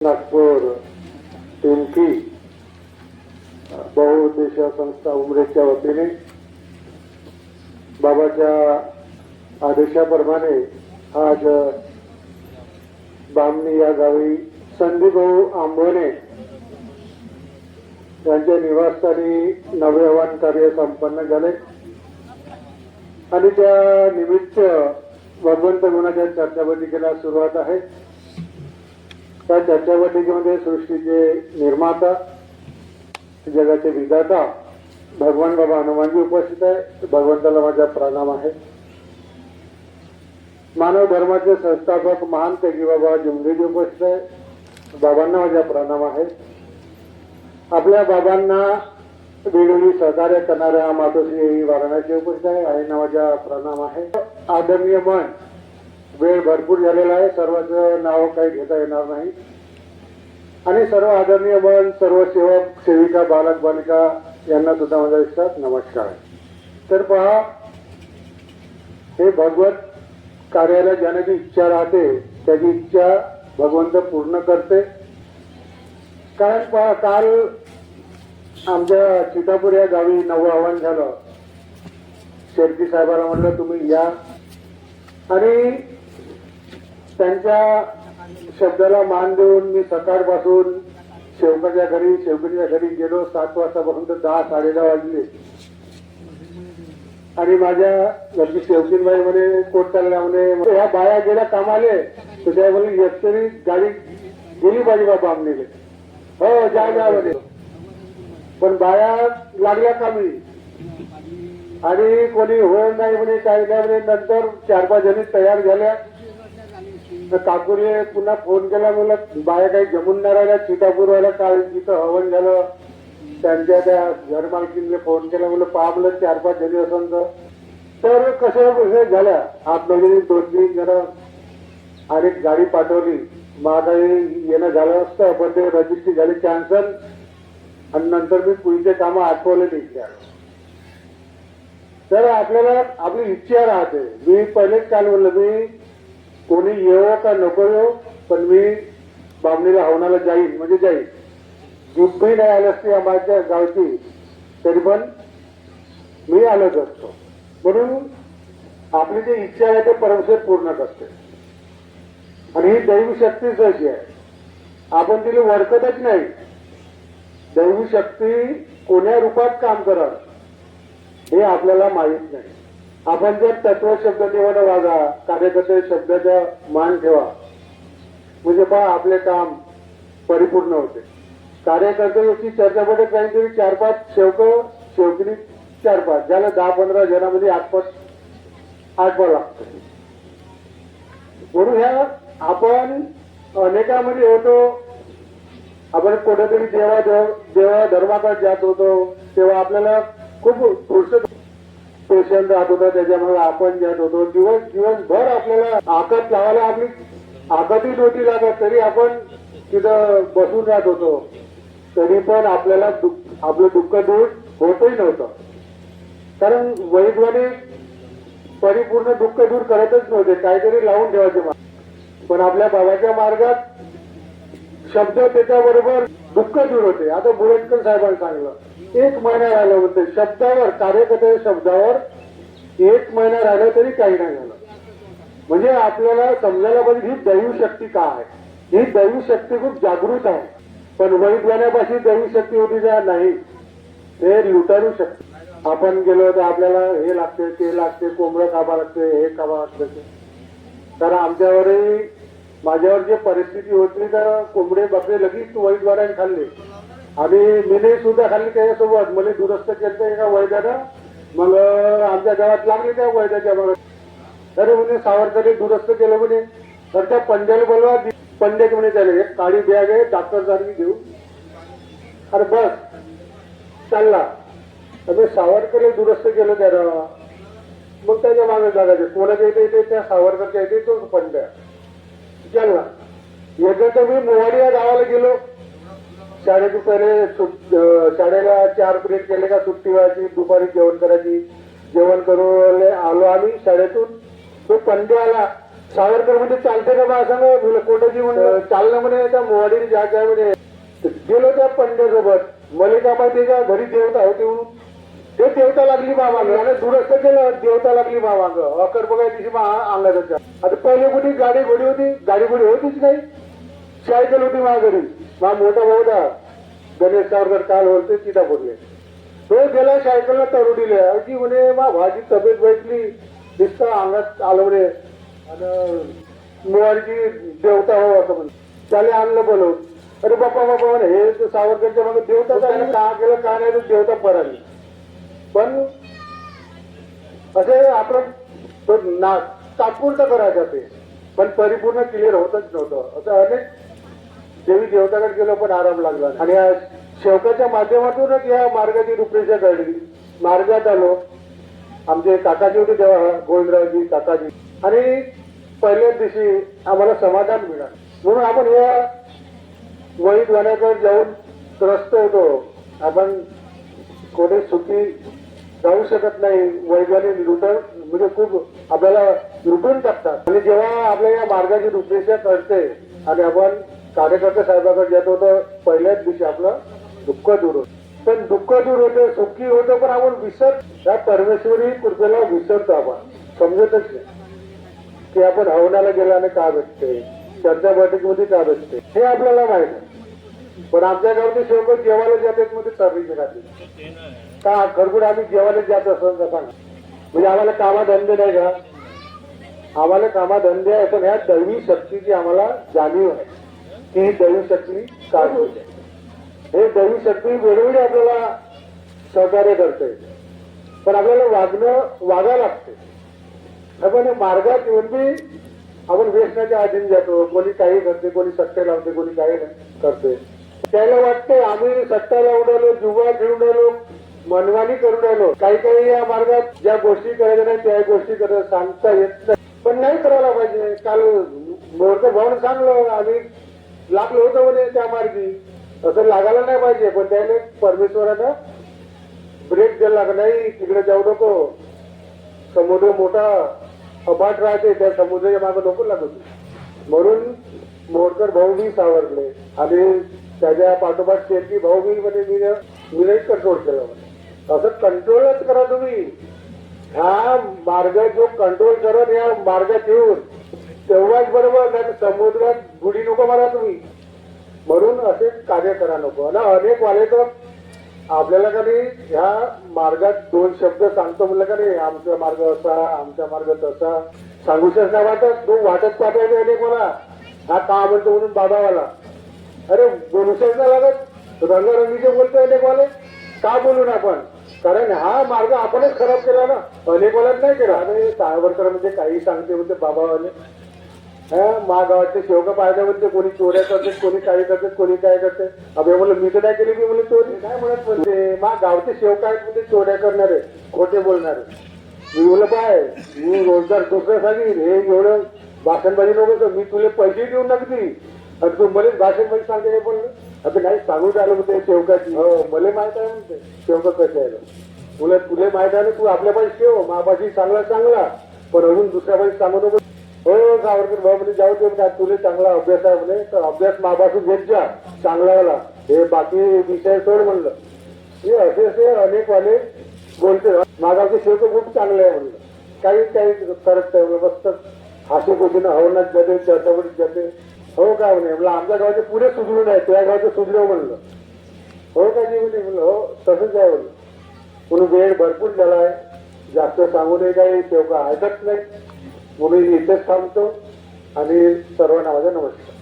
नागपूर टिमकी बहुउद्देशीय संस्था उमरेच्या वतीने बाबाच्या आदेशाप्रमाणे आज बामणी या गावी संदीपभाऊ आंबोणे यांच्या निवासस्थानी नवयवन कार्य संपन्न झाले आणि त्या निमित्त भगवंत गुणाच्या चर्चाबैठकीला सुरुवात आहे। त्या चर्चाबैठकीमध्ये सृष्टीचे निर्माता जगाचे विधाता भगवान बाबा हनुमानजी उपस्थित आहे। भगवंताला माझा प्रणाम आहे। मानव धर्माचे संस्थापक महान तेगी बाबा जुमलेजी उपस्थित आहे। बाबांना माझा प्रणाम आहे। आपल्या बाबांना वेळोवेळी सहकार्य करणाऱ्या मातोश्री वाराणसी उपस्थित आहे। आईंना माझा प्रणाम आहे। आदरणीय मन वेळ भरपूर झालेला आहे, सर्वांचं नाव काही घेता येणार नाही आणि सर्व आदरणीय मन सर्व सेवक सेविका बालक बालिका यांना सुद्धा माझा विश्वास नमस्कार आहे। तर पहा, हे भगवत कार्याला जाण्याची इच्छा राहते त्याची इच्छा भगवंत पूर्ण करते। कारण पहा, काल आमच्या चितापूर या गावी नवं आव्हान झालं। शेरकी साहेबांना म्हटलं तुम्ही या आणि त्यांच्या शब्दाला मान देऊन मी सकाळपासून शेवकाच्या घरी गेलो। 7 वाजतापासून तर 10 साडे 10 वाजले आणि माझ्या घरची शेवकीनबाई म्हणे कोट चालला म्हणे ह्या बाया गेल्या कामाले तर त्या म्हणे एकतरी गाडी गेली पाहिजे बाबा आमनेले। हो जा म्हणे, पण बाया लागल्या कामी आणि कोणी होय नाही म्हणे काय नाही म्हणे। नंतर 4-5 जणी तयार झाल्या। काकूने पुन्हा फोन केला, मला बाया काही जमून नाही राहिल्या चितापूरवाला। काल जिथं हवन झालं त्यांच्या त्या घरमालकीने फोन केला, मला पाहलं 4-5 जणी असून तर कशा झाल्या 8-9 जणी 2-3 जण आणि गाडी पाठवली। काही येणं झालं असतं पण ते रजिस्ट्री झाली कॅन्सल आणि नंतर मी पुढचे कामं आठवले निघल्या। तर आपल्याला आपली इच्छा राहते। मी पहिलेच काल म्हणलं मी कोणी येवो का नको येवो पण मी बामणीला हवनाला जाईन म्हणजे जाईन। जिप्पी नाही आली असती आमच्या गावची तरी पण मी आलोच असतो। म्हणून आपली जी इच्छा आहे ते परमेश्वर पूर्ण करते आणि ही दैवी शक्तीच अशी आहे, आपण तिला ओळखतच नाही। दैवी शक्ती कोण्या रूपात काम करत हे आपल्याला माहीत नाही। आपण जर तत्व शब्द देवानं वागा, कार्यकर्ते शब्दाचा मान ठेवा म्हणजे पहा आपले काम परिपूर्ण होते। कार्यकर्त्याची चर्चा मध्ये काहीतरी 4-5 शेवकिनी 4-5 ज्याला 10-15 जणांमध्ये आठवा लागतो। म्हणून ह्या आपण अनेकांमध्ये होतो। आपण कुठेतरी देवा धर्माकडे जात होतो तेव्हा आपल्याला खूप फुरसत पेशंट राहत होता, त्याच्यामुळे आपण जात होतो। दिवसभर आपल्याला आकत लावायला आपली आकतही नव्हती लागत तरी आपण तिथं बसून राहत होतो, तरी पण आपल्याला आपलं दुःख दूर होतही नव्हतं। कारण वैद्याने परिपूर्ण दुःख दूर करतच नव्हते, काहीतरी लावून ठेवायचे। पण आपल्या बाबाच्या मार्गात शब्द त्याच्याबरोबर दुःख दूर होते। आता बुरटकर साहेबांनी सांगितलं 1 महिना राहिलं होतं शब्दावर, कार्यकर्त्याच्या शब्दावर 1 महिना राहिलं तरी काही नाही झालं। म्हणजे आपल्याला समजायला पाहिजे ही दैवी शक्ती काय आहे। ही दैवी शक्ती खूप जागृत आहे, पण वैद्यापाशी दैवी शक्ती होती का नाही, हे लुटारू शक्ती। आपण गेलो तर आपल्याला हे लागते ते लागते, कोंबडं खावा लागते, हे खावा लागते। तर आमच्यावरही माझ्यावर जे परिस्थिती होती तर कोंबडे बकरे लगेच वैद्यवाराने खाल्ले आणि मीने सुद्धा खाल्ली त्याच्यासोबत। मला दुरुस्त केलं एका वैद्यानं, मग आमच्या गावात लागले त्या वैद्याच्या मग अरे म्हणे सावरकरने दुरुस्त केलं म्हणे। तर त्या पंड्याला बोलवा, पंड्यात म्हणे त्याला एक काळी बॅग आहे डॉक्टर सारखी घेऊ, अरे बस चालला। तर सावरकरने दुरुस्त केलं त्यानं, मग त्याच्या मागे लागायचे कोणाच्या इथे त्या सावरकरच्या इथे तो पंड्या चालला। एकदा तर मी मोवाडी या गावाला गेलो, शाळेतून पहिले शाळेला 4 पिरियड केले का सुट्टी व्हायची, दुपारी जेवण करायची। जेवण करून आलो आम्ही शाळेतून, तो पंड्या आला सावरकर म्हणजे चालते का बा सांगा तुला कोटाची म्हणलं चाललं म्हणे त्या मोवाडी ज्या काय म्हणे गेलो त्या पंड्यासोबत मलिका माहिती का घरी देवता होती म्हणून ते देवता लागली मामांग आणि दुरुस्त केलं देवता लागली मामांग अकर बघाय तिची अंगात होत्या आता पहिले कुठे गाडी घोडी होती गाडी घोडी होतीच नाही सायकल होती माझ्या घरी मा मोठा भाऊ होता गणेश सावरकर काल बोलते चिता बोलले तो गेला सायकलला तरुडीले अशी म्हणे मा भाजी तब्येत बैठली दिसता अंगात आलं म्हणे आणि मोवाडीची देवता हो असं म्हणे त्याला आणलं बोलवून अरे बाप्पा बाप्पा म्हणे हे तर सावरकरच्या मग देवता त्याने का केलं का नाही तर देवता पराली पण असे आपण तात्पुरतं करायचं ते पण परिपूर्ण क्लिअर होतच नव्हतं असं अनेक देवी देवताकडे गेलो पण आराम लागला आणि या शेवकाच्या माध्यमातूनच या मार्गाची रूपरेषा कळली मार्गात आलो आमचे काकाजी होते तेव्हा गोविंदरावजी काकाजी आणि पहिल्याच दिवशी आम्हाला समाधान मिळालं म्हणून आपण या वहीत वाण्याकडे जाऊन त्रस्त होतो आपण कोणी सुखी जाऊ शकत नाही वैज्ञाने लुटून म्हणजे खूप आपल्याला लुटून टाकतात आणि जेव्हा आपल्या या मार्गाची रूपरेषा कळते आणि आपण कार्यकर्ते साहेबाकडे जातो तर पहिल्याच दिवशी आपलं दुःख दूर होतं पण दुःख दूर होतं सुखी होतं पण आपण त्या परमेश्वरी कृपेला विसरतो आपण समजतच नाही की आपण हवनाला गेल्याने का भेटते चर्चा बैठकीमध्ये का भेटते हे आपल्याला माहित आहे पण आमच्या गावचे शेवक जेवायला जातात मध्ये सर्विस राहते का खरगुड आम्ही जेवायला जात असं सांगा म्हणजे आम्हाला कामाधंदे नाही का आम्हाला कामाधंदे आहे पण ह्या दैवी शक्तीची आम्हाला जाणीव आहे की ही दैवी शक्ती काय होते हे दैवी शक्ती वेळोवेळी आपल्याला सहकार्य करते पण आपल्याला वागायला लागते आपण मार्गात येऊन बी आपण व्यसनाच्या अधीन जातो कोणी काही करते कोणी सट्टे लावते कोणी काही करते त्याला वाटते आम्ही सट्टा लावून राहिलो जुवा खेळून राहिलो मनमानी करून राहिलो काही काही या मार्गात ज्या गोष्टी करायच्या नाही त्या गोष्टी करत सांगता येत नाही पण नाही करायला पाहिजे काल मोरचं भाऊन सांगलं आम्ही लागलो होतो म्हणे त्या मार्गी असं लागायला नाही पाहिजे पण त्याने परमेश्वरानं ब्रेक द्यायला लागला नाही तिकडे जाऊ नको समुद्र मोठा अपाट राहते त्या समुद्राच्या मागे नको लागत म्हणून मोरकर भाऊ बी सावरले आणि त्याच्या पाठोपाठ शेती भाऊ बी म्हणजे मी नाही कंट्रोल केलं म्हणे असं कंट्रोलच करा तुम्ही ह्या मार्गात जो कंट्रोल करत या मार्गात येऊन तेव्हाच बरोबर नाही समुद्रात गुढी नको मारा तुम्ही म्हणून असे कार्य करा नको आणि अनेक वाले तर आपल्याला कधी ह्या मार्गात दोन शब्द सांगतो म्हणलं का नाही आमचा मार्ग असा आमचा मार्ग तसा सांगूशच नाही वाटत तो वाटत पाठवायचं अनेक मला हा का म्हणतो म्हणून बाबावाला अरे बोलूशच नाही लागत रंगरंगीचे बोलतो अनेक वाले का बोलून आपण कारण हा मार्ग आपणच खराब केला ना अनेक वाल्यात नाही केला आणि सावरकर म्हणजे काही सांगते म्हणते बाबावाले मा गावाचे शेवका पाहिजे म्हणते कोणी चोऱ्या करते कोणी काही करते कोणी काय करते अभे म्हणलं मी तर नाही केली मी म्हणलं चोरी काय म्हणत म्हणते मा गावचे शेवका आहेत म्हणजे चोऱ्या करणारे खोटे बोलणारे मी बोललं पाय मी रोजगार दुसऱ्या सांगेन हे एवढं भाषणबाजी नको मी तुला पैसे देऊन नक्की आणि तू मला भाषणबाजी सांगते हे पण आता नाही सांगून राहिलं म्हणते शेवकाची हो मला माहित आहे म्हणते शेवका कसं आहे तुला तुला माहित आहे ना तू आपल्या पाहिजे ठेव मापाशी चांगला पण अजून दुसऱ्या पाहिजे सांगू नको हो सावरकर भाऊ म्हणजे जाऊ दे काय तुला चांगला अभ्यास आहे म्हणे तर अभ्यास मापासून घेत जा चांगला हे बाकी विषय सोड म्हणलं हे असे अनेक वाले बोलते मागावचे शेवट खूप चांगले आहे म्हणलं काही करत नाही मस्त हास्य गोष्टीनं हवनात जाते चर्चावरीत जाते हो काय म्हणे म्हणलं आमच्या गावाचे पुढे सुधरू नाही त्या गावाचं सुधरव म्हणलं हो का जी म्हणे म्हणलं हो तसंच आहे म्हणलं म्हणून वेळ भरपूर झाला आहे जास्त सांगू नये काही शेवका ऐकत नाही म्हणून इथेच थांबतो आणि सर्वांना माझा नमस्कार.